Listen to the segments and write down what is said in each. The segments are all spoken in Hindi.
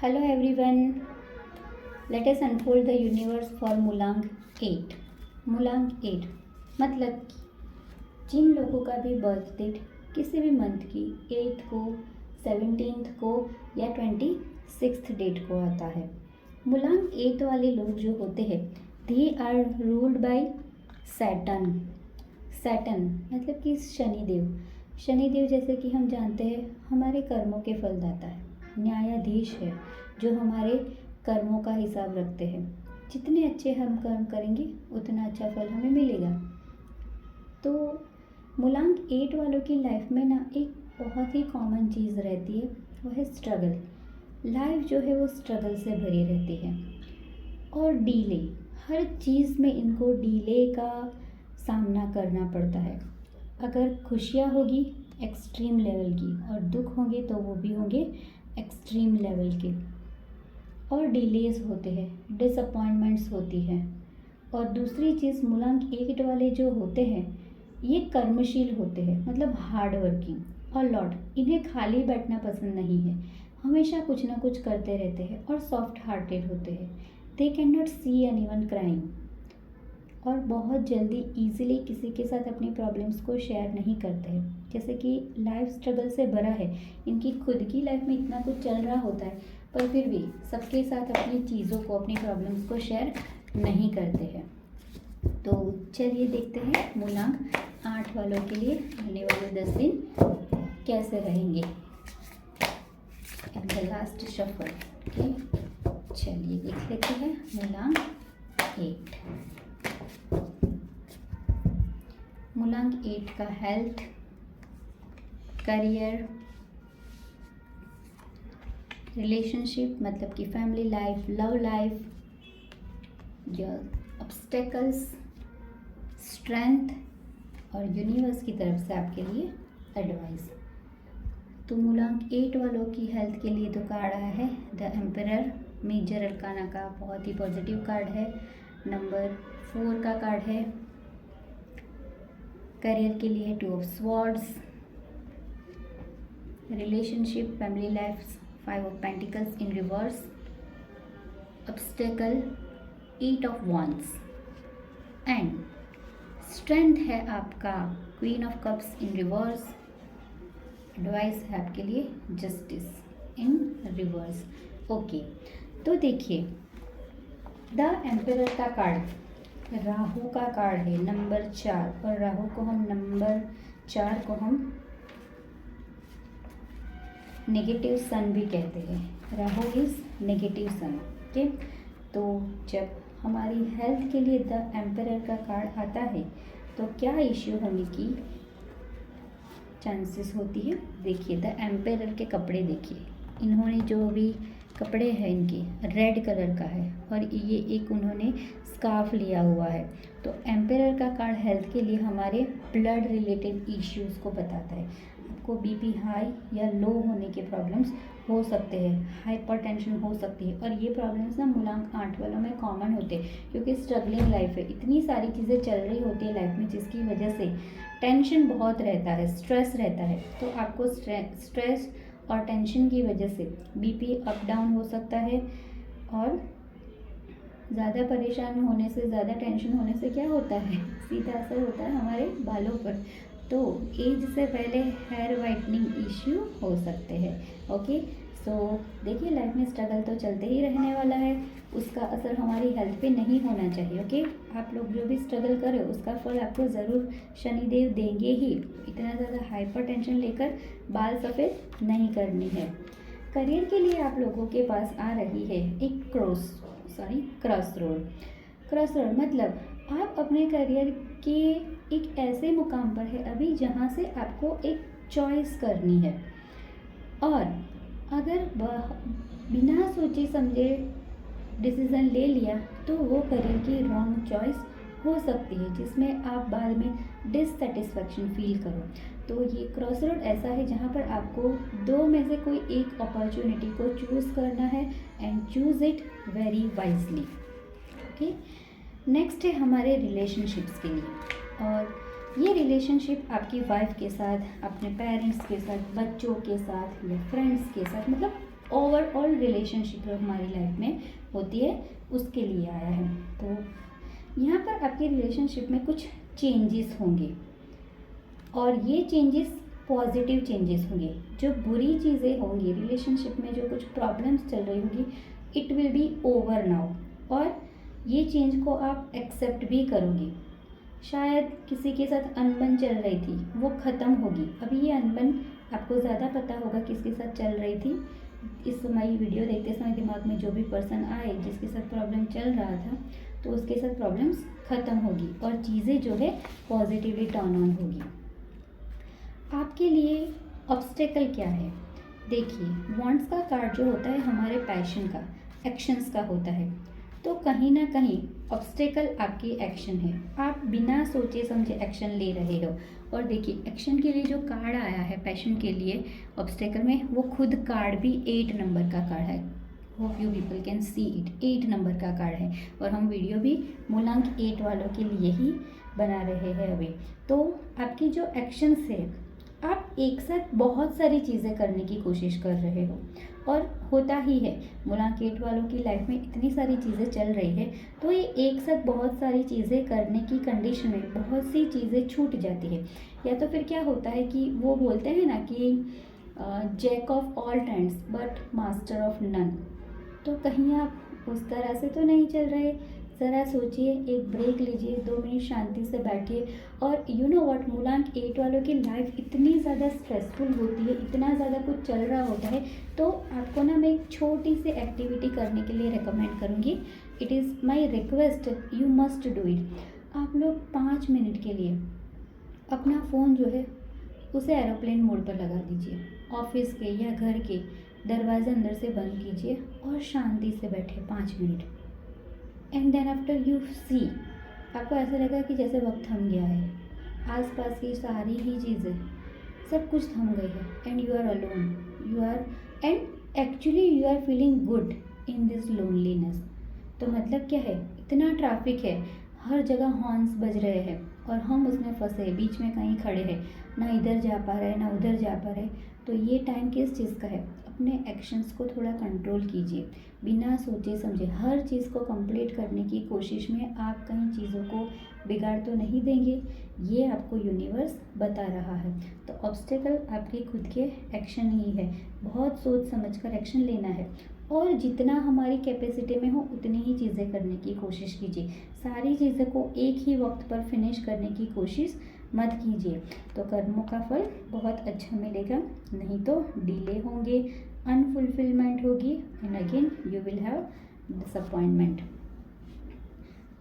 Hello everyone. Let us unfold the universe for Mulang 8. Mulang 8 मतलब जिन लोगों का भी बर्थ डेट किसी भी मंथ की 8th को, 17th को या 26th डेट को आता है, मुलांग 8 वाले लोग जो होते हैं they are ruled by Saturn. Saturn मतलब कि शनिदेव। शनिदेव जैसे कि हम जानते हैं हमारे कर्मों के फलदाता है, न्यायाधीश है जो हमारे कर्मों का हिसाब रखते हैं। जितने अच्छे हम कर्म करेंगे उतना अच्छा फल हमें मिलेगा। तो मुलांग 8 वालों की लाइफ में ना एक बहुत ही कॉमन चीज़ रहती है, वो है स्ट्रगल। लाइफ जो है वो स्ट्रगल से भरी रहती है और डीले, हर चीज़ में इनको डीले का सामना करना पड़ता है। अगर खुशियाँ होगी एक्सट्रीम लेवल की और दुख होंगे तो वो भी होंगे एक्सट्रीम लेवल के, और डिलेज होते हैं, डिसअपॉइंटमेंट्स होती हैं। और दूसरी चीज़ मुलांग 8 वाले जो होते हैं ये कर्मशील होते हैं, मतलब हार्ड वर्किंग और लॉट। इन्हें खाली बैठना पसंद नहीं है, हमेशा कुछ ना कुछ करते रहते हैं और सॉफ्ट हार्टेड होते हैं। They can not see anyone crying और बहुत जल्दी ईजिली किसी के साथ अपनी प्रॉब्लम्स को शेयर नहीं करते हैं। जैसे कि लाइफ स्ट्रगल से भरा है, इनकी खुद की लाइफ में इतना कुछ चल रहा होता है पर फिर भी सबके साथ अपनी चीज़ों को, अपनी प्रॉब्लम्स को शेयर नहीं करते हैं। तो चलिए देखते हैं मुलांग 8 वालों के लिए आने वाले 10 दिन कैसे रहेंगे in the last shuffle. Okay, चलिए देख लेते हैं मुलांग 8। मुलांग 8 का हेल्थ, करियर, रिलेशनशिप मतलब कि family life, love life, obstacles, strength और यूनिवर्स की तरफ से आपके लिए एडवाइस। तो मुलांग 8 वालों की हेल्थ के लिए तो कार्ड आया है द एम्परर, मेजर अरकाना का बहुत ही पॉजिटिव कार्ड है। नंबर 4 का कार्ड है। करियर के लिए 2 of swords, relationship, family life 5 of pentacles in reverse, obstacle 8 of wands and strength है आपका queen of cups in reverse. Advice है आपके लिए जस्टिस इन रिवर्स। ओके, तो देखिए द एम्परर का कार्ड राहु का कार्ड है, नंबर 4, और राहु को हम नंबर 4 को हम नेगेटिव सन भी कहते हैं। Rahu is negative sun. Okay, तो जब हमारी हेल्थ के लिए द एम्परर का कार्ड आता है तो क्या इश्यू होने की चांसेस होती है। देखिए द एम्परर के कपड़े देखिए, इन्होंने जो भी कपड़े हैं इनके रेड कलर का है और ये एक उन्होंने स्कार्फ लिया हुआ है। तो एम्परर का कार्ड हेल्थ के लिए हमारे ब्लड रिलेटेड इश्यूज़ को बताता है। आपको बीपी हाई या लो होने के प्रॉब्लम्स हो सकते हैं, हाइपरटेंशन हो सकती है, और ये प्रॉब्लम्स ना मुलांग 8 वालों में कॉमन होते हैं क्योंकि स्ट्रगलिंग लाइफ है, इतनी सारी चीज़ें चल रही होती है लाइफ में जिसकी वजह से टेंशन बहुत रहता है, स्ट्रेस रहता है। तो आपको स्ट्रेस और टेंशन की वजह से बीपी अप डाउन हो सकता है, और ज़्यादा परेशान होने से, ज़्यादा टेंशन होने से क्या होता है, सीधा असर होता है हमारे बालों पर। तो एज से पहले हेयर वाइटनिंग इश्यू हो सकते हैं। ओके, सो देखिए लाइफ में स्ट्रगल तो चलते ही रहने वाला है, उसका असर हमारी हेल्थ पे नहीं होना चाहिए। ओके, आप लोग जो भी स्ट्रगल करें उसका फल आपको ज़रूर शनिदेव देंगे ही। इतना ज़्यादा हाइपर टेंशन लेकर बाल सफ़ेद नहीं करनी है। करियर के लिए आप लोगों के पास आ रही है एक क्रॉस रोड। क्रॉस रोड मतलब आप अपने करियर के एक ऐसे मुकाम पर है अभी जहाँ से आपको एक चॉइस करनी है, और अगर बिना सोचे समझे डिसीज़न ले लिया तो वो करियर की रॉन्ग चॉइस हो सकती है जिसमें आप बाद में डिससेटिस्फैक्शन फील करो। तो ये क्रॉस रोड ऐसा है जहाँ पर आपको 2 में से कोई एक अपॉर्चुनिटी को चूज़ करना है and choose it very wisely. Okay, next है हमारे रिलेशनशिप्स के लिए, और ये रिलेशनशिप आपकी वाइफ के साथ, अपने पेरेंट्स के साथ, बच्चों के साथ या फ्रेंड्स के साथ, मतलब ओवरऑल रिलेशनशिप जो हमारी लाइफ में होती है उसके लिए आया है। तो यहाँ पर आपके रिलेशनशिप में कुछ चेंजेस होंगे और ये चेंजेस पॉजिटिव चेंजेस होंगे। जो बुरी चीज़ें होंगी रिलेशनशिप में, जो कुछ प्रॉब्लम्स चल रही होंगी, it will be over now, और ये चेंज को आप एक्सेप्ट भी करोगे। शायद किसी के साथ अनबन चल रही थी, वो ख़त्म होगी। अभी ये अनबन आपको ज़्यादा पता होगा किसके साथ चल रही थी। इस समय वीडियो देखते समय दिमाग में जो भी पर्सन आए जिसके साथ प्रॉब्लम चल रहा था, तो उसके साथ प्रॉब्लम्स ख़त्म होगी और चीज़ें जो है पॉजिटिवली टर्न ऑन होगी। आपके लिए ऑब्स्टेकल क्या है? देखिए, वांट्स का कार्ड जो होता है हमारे पैशन का, एक्शंस का होता है। तो कहीं ना कहीं ऑब्स्टेकल आपकी एक्शन है, आप बिना सोचे समझे एक्शन ले रहे हो। और देखिए, एक्शन के लिए जो कार्ड आया है पैशन के लिए ऑब्स्टेकल में, वो खुद कार्ड भी 8 नंबर का कार्ड है। Hope you people can see it, 8 number का कार्ड है। और हम वीडियो भी मूलांक 8 वालों के लिए ही बना रहे हैं अभी। तो आपकी जो एक्शंस है, आप एक साथ बहुत सारी चीज़ें करने की कोशिश कर रहे हो, और होता ही है मूलांक 8 वालों की लाइफ में इतनी सारी चीज़ें चल रही है, तो ये एक साथ बहुत सारी चीज़ें करने की कंडीशन में बहुत सी चीज़ें छूट जाती है। या तो फिर क्या होता है कि वो बोलते हैं ना कि jack of all trends but master of none. तो कहीं आप उस तरह से तो नहीं चल रहे। ज़रा सोचिए, एक ब्रेक लीजिए, 2 मिनट शांति से बैठिए। और यू नो व्हाट, मूलांक 8 वालों की लाइफ इतनी ज़्यादा स्ट्रेसफुल होती है, इतना ज़्यादा कुछ चल रहा होता है, तो आपको ना मैं एक छोटी सी एक्टिविटी करने के लिए रिकमेंड करूँगी। It is my request, you must do it. आप लोग 5 मिनट के लिए अपना फ़ोन जो है उसे एरोप्लेन मोड पर लगा दीजिए। ऑफिस के या घर के दरवाजे अंदर से बंद कीजिए और शांति से बैठे 5 minute. And then after you see, आपको ऐसा लगा कि जैसे वक्त थम गया है, आसपास की सारी ही चीज़ें, सब कुछ थम गई है, and you are alone, you are and actually you are feeling good in this loneliness. तो मतलब क्या है, इतना ट्रैफिक है, हर जगह हॉर्न्स बज रहे हैं और हम उसमें फंसे, बीच में कहीं खड़े हैं, ना इधर जा पा रहे ना उधर जा पा रहे। तो ये टाइम किस चीज़ का है? अपने एक्शंस को थोड़ा कंट्रोल कीजिए, बिना सोचे समझे हर चीज़ को कंप्लीट करने की कोशिश में आप कहीं चीज़ों को बिगाड़ तो नहीं देंगे, ये आपको यूनिवर्स बता रहा है। तो ऑब्स्टेकल आपके खुद के एक्शन ही है, बहुत सोच समझ कर एक्शन लेना है, और जितना हमारी कैपेसिटी में हो उतनी ही चीज़ें करने की कोशिश कीजिए। सारी चीज़ों को एक ही वक्त पर फिनिश करने की कोशिश मत कीजिए, तो कर्मों का फल बहुत अच्छा मिलेगा, नहीं तो डिले होंगे, अनफुलफिलमेंट होगी, and again you will have disappointment.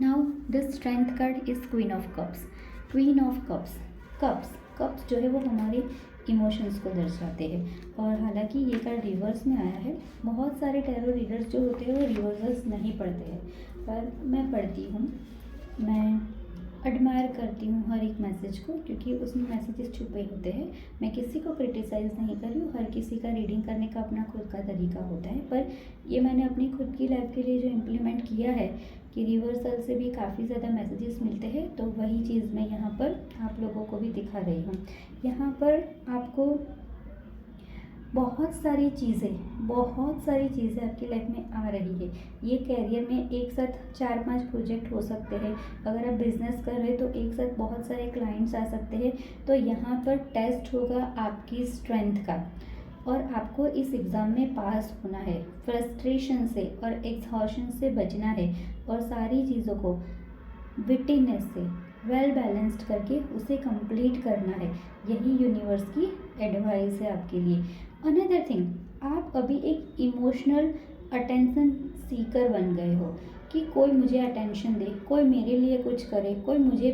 Now the strength card is queen of cups. Queen of cups, cups जो है वो हमारे इमोशंस को दर्शाते हैं, और हालांकि ये कार्ड रिवर्स में आया है। बहुत सारे टैरो रीडर्स जो होते हैं वो रिवर्स नहीं पढ़ते हैं, पर मैं पढ़ती हूँ। मैं एडमायर करती हूँ हर एक मैसेज को, क्योंकि उसमें मैसेजेस छुपे होते हैं। मैं किसी को क्रिटिसाइज़ नहीं कर रही हूँ, हर किसी का रीडिंग करने का अपना खुद का तरीका होता है, पर ये मैंने अपनी खुद की लाइफ के लिए जो इम्प्लीमेंट किया है कि रिवर्सल से भी काफ़ी ज़्यादा मैसेजेस मिलते हैं, तो वही चीज़ मैं यहाँ पर आप लोगों को भी दिखा रही हूँ। यहाँ पर आपको बहुत सारी चीज़ें आपकी लाइफ में आ रही है। ये कैरियर में एक साथ 4-5 प्रोजेक्ट हो सकते हैं। अगर आप बिजनेस कर रहे हैं तो एक साथ बहुत सारे क्लाइंट्स आ सकते हैं। तो यहाँ पर टेस्ट होगा आपकी स्ट्रेंथ का, और आपको इस एग्ज़ाम में पास होना है। फ्रस्ट्रेशन से और एक्सहॉशन से बचना है, और सारी चीज़ों को विटिनेस से वेल बैलेंस्ड करके उसे कंप्लीट करना है। यही यूनिवर्स की एडवाइस है आपके लिए। अनदर थिंग, आप अभी एक इमोशनल अटेंशन सीकर बन गए हो कि कोई मुझे अटेंशन दे, कोई मेरे लिए कुछ करे, कोई मुझे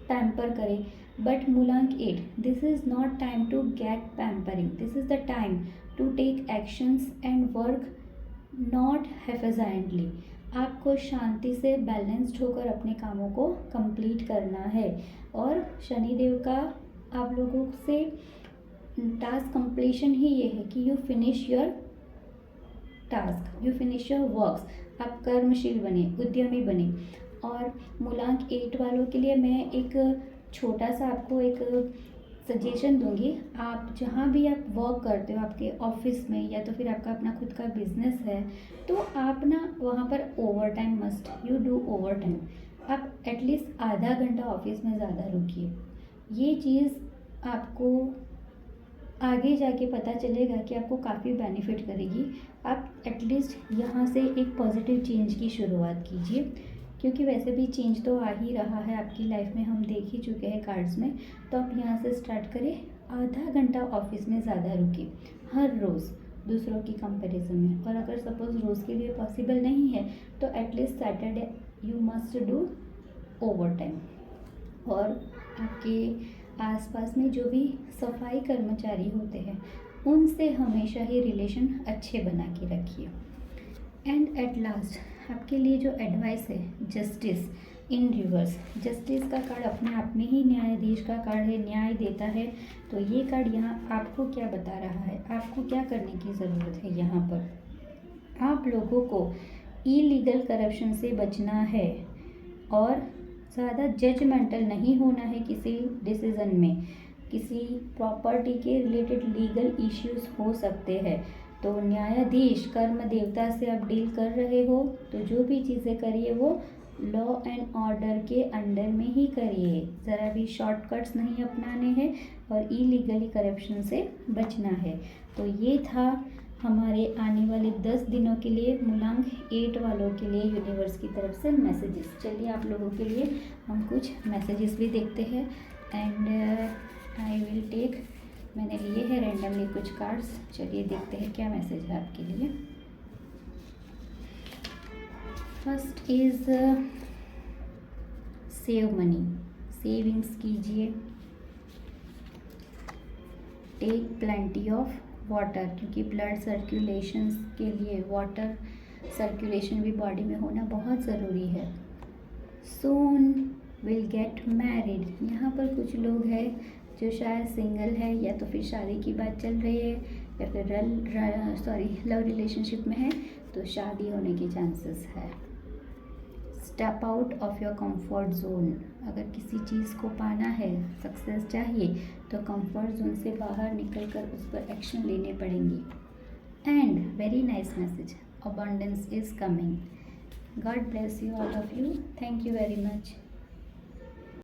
पैम्पर करे। बट मूलांक 8, this is not time to get pampering, this is the time to take actions and work not haphazardly. आपको शांति से बैलेंस्ड होकर अपने कामों को कंप्लीट करना है, और शनिदेव का आप लोगों से टास्क कंप्लीशन ही ये है कि you finish your task, you finish your works. आप कर्मशील बने, उद्यमी बने। और मूलांक 8 वालों के लिए मैं एक छोटा सा आपको एक सजेशन दूंगी, आप जहाँ भी आप वर्क करते हो, आपके ऑफिस में या तो फिर आपका अपना खुद का बिजनेस है, तो आप ना वहाँ पर over time must you do over time. आप एटलीस्ट आधा घंटा ऑफिस में ज़्यादा रुकिए। ये चीज़ आपको आगे जाके पता चलेगा कि आपको काफ़ी बेनिफिट करेगी। आप एटलीस्ट यहाँ से एक पॉजिटिव चेंज की शुरुआत कीजिए, क्योंकि वैसे भी चेंज तो आ ही रहा है आपकी लाइफ में, हम देख ही चुके हैं कार्ड्स में। तो आप यहाँ से स्टार्ट करें, आधा घंटा ऑफिस में ज़्यादा रुकिए हर रोज़ दूसरों की कंपैरिजन में। और अगर सपोज़ रोज़ के लिए पॉसिबल नहीं है तो at least Saturday you must do over time. और आपके आसपास में जो भी सफाई कर्मचारी होते हैं उनसे हमेशा ही रिलेशन अच्छे बना के रखिए। एंड एट लास्ट आपके लिए जो एडवाइस है, जस्टिस इन रिवर्स। जस्टिस का कार्ड अपने आप में ही न्यायाधीश का कार्ड है, न्याय देता है। तो ये कार्ड यहाँ आपको क्या बता रहा है, आपको क्या करने की ज़रूरत है। यहाँ पर आप लोगों को इलीगल करप्शन से बचना है और ज़्यादा जजमेंटल नहीं होना है किसी डिसीज़न में। किसी प्रॉपर्टी के रिलेटेड लीगल इश्यूज हो सकते हैं, तो न्यायाधीश कर्म देवता से आप डील कर रहे हो तो जो भी चीज़ें करिए वो लॉ एंड ऑर्डर के अंडर में ही करिए। ज़रा भी शॉर्टकट्स नहीं अपनाने हैं और इलीगली करप्शन से बचना है। तो ये था हमारे आने वाले 10 दिनों के लिए मूलांक 8 वालों के लिए यूनिवर्स की तरफ से मैसेजेस। चलिए आप लोगों के लिए हम कुछ मैसेजेस भी देखते हैं। एंड आई विल टेक, मैंने लिए हैं रैंडमली कुछ कार्ड्स। चलिए देखते हैं क्या मैसेज है आपके लिए। First is save money, savings कीजिए। टेक प्लेंटी ऑफ वाटर, क्योंकि ब्लड सर्कुलेशन के लिए वाटर सर्कुलेशन भी बॉडी में होना बहुत ज़रूरी है। सून विल गेट मैरिड, यहाँ पर कुछ लोग हैं जो शायद सिंगल है या तो फिर शादी की बात चल रही है या फिर लव रिलेशनशिप में है, तो शादी होने की चांसेस है। Step out of your comfort zone, अगर किसी चीज़ को पाना है, सक्सेस चाहिए, तो कंफर्ट जोन से बाहर निकलकर उस पर एक्शन लेने पड़ेंगे। And very nice message, abundance is coming. God bless you all of you. Thank you very much.